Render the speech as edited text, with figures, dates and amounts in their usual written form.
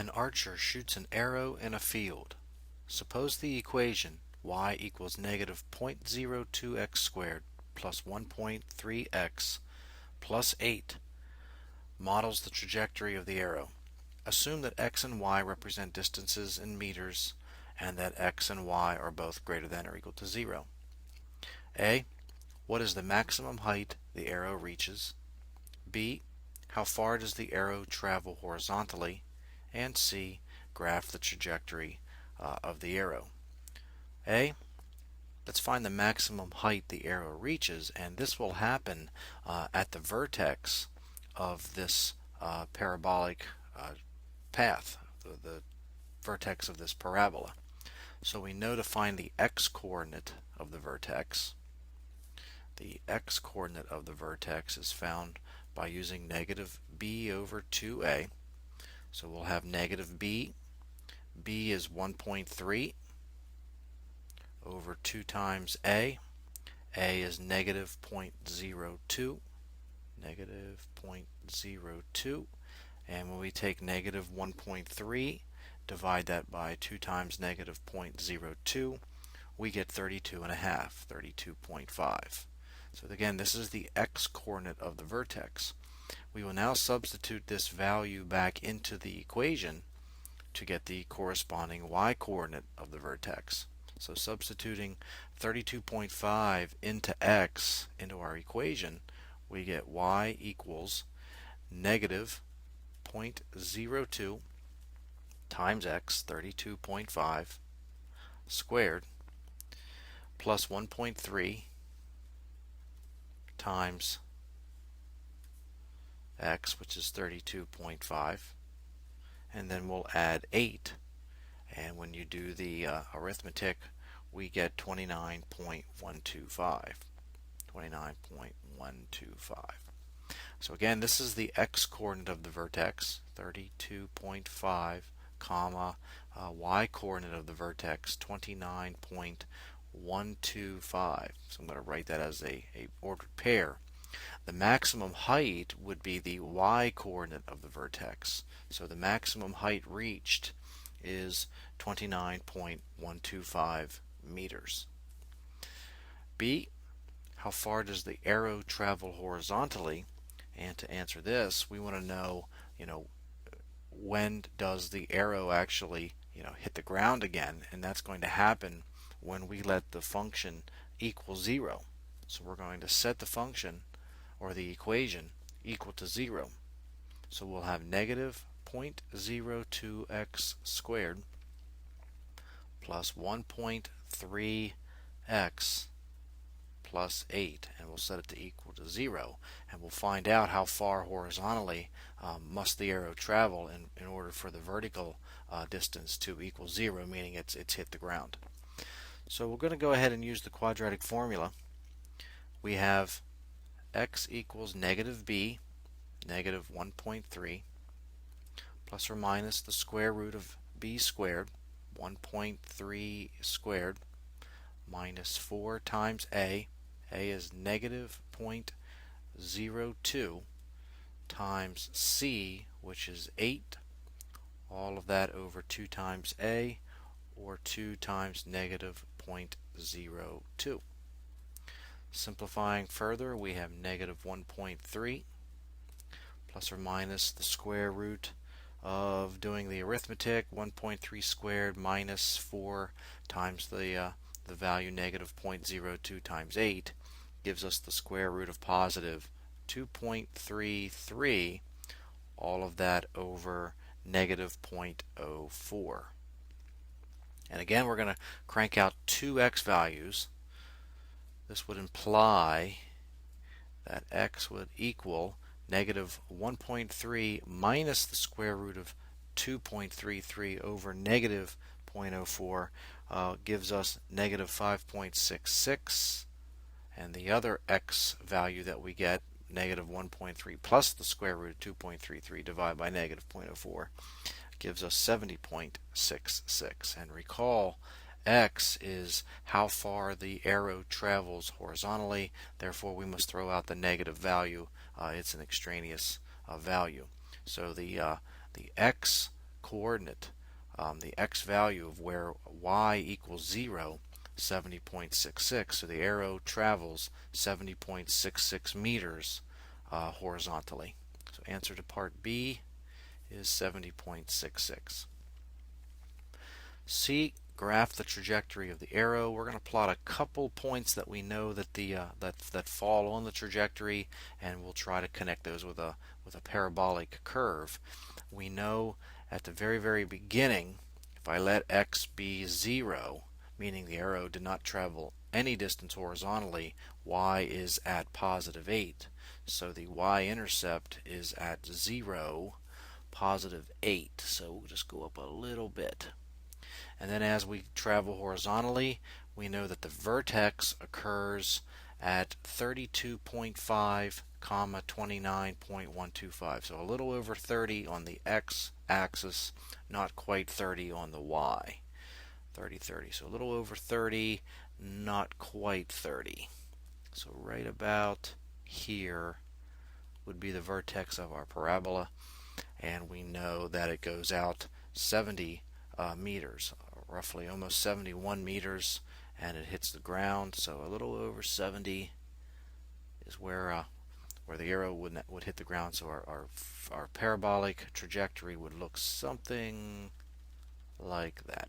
An archer shoots an arrow in a field. Suppose the equation y equals negative 0.02x squared plus 1.3x plus 8 models the trajectory of the arrow. Assume that x and y represent distances in meters and that x and y are both greater than or equal to 0. A. What is the maximum height the arrow reaches? B. How far does the arrow travel horizontally? And C. Graph the trajectory of the arrow. A. Let's find the maximum height the arrow reaches, and this will happen at the vertex of this parabolic path, the vertex of this parabola. So we know to find the x-coordinate of the vertex. The x-coordinate of the vertex is found by using negative b over 2a. So we'll have negative b. B is 1.3 over 2 times a. A is negative 0.02. Negative 0.02. And when we take negative 1.3, divide that by 2 times negative 0.02, we get 32.5, 32.5. So again, this is the x-coordinate of the vertex. We will now substitute this value back into the equation to get the corresponding y-coordinate of the vertex. So substituting 32.5 into x into our equation, we get y equals negative 0.02 times x, 32.5, squared, plus 1.3 times x, which is 32.5, and then we'll add 8, and when you do the arithmetic, we get 29.125. 29.125. So again, this is the x-coordinate of the vertex, 32.5, comma, y-coordinate of the vertex, 29.125. So I'm going to write that as a ordered pair. The maximum height would be the y-coordinate of the vertex. So the maximum height reached is 29.125 meters. B. How far does the arrow travel horizontally? And to answer this, we want to know, when does the arrow actually, hit the ground again? And that's going to happen when we let the function equal 0. So we're going to set the function, or the equation, equal to 0. So we'll have negative 0.02x squared plus 1.3x plus 8, and we'll set it to equal to 0, and we'll find out how far horizontally must the arrow travel in order for the vertical distance to equal 0, meaning it's hit the ground. So we're going to go ahead and use the quadratic formula. We have x equals negative b, negative 1.3, plus or minus the square root of b squared, 1.3 squared, minus 4 times a. A is negative 0.02 times c, which is 8. All of that over 2 times a, or 2 times negative 0.02. Simplifying further, we have negative 1.3 plus or minus the square root of doing the arithmetic, 1.3 squared minus 4 times the value negative 0.02 times 8 gives us the square root of positive 2.33, all of that over negative 0.04. And again, we're going to crank out two x values. This would imply that x would equal negative 1.3 minus the square root of 2.33 over negative 0.04 gives us negative 5.66, and the other x value that we get, negative 1.3 plus the square root of 2.33 divided by negative 0.04, gives us 70.66. And recall, x is how far the arrow travels horizontally, therefore we must throw out the negative value. It's an extraneous value. So the x coordinate, the x value of where y equals 0, 70.66. So the arrow travels 70.66 meters horizontally. So answer to part B is 70.66. C, graph the trajectory of the arrow. We're going to plot a couple points that we know that that fall on the trajectory, and we'll try to connect those with a parabolic curve. We know at the very beginning, if I let x be 0, meaning the arrow did not travel any distance horizontally, y is at positive 8. So the y-intercept is at 0, positive 8. So we'll just go up a little bit. And then as we travel horizontally, we know that the vertex occurs at 32.5, 29.125. So a little over 30 on the x-axis, not quite 30 on the y. 30. So a little over 30, not quite 30. So right about here would be the vertex of our parabola, and we know that it goes out 70 meters, roughly almost 71 meters, and it hits the ground. So a little over 70 is where the arrow would hit the ground. So our parabolic trajectory would look something like that.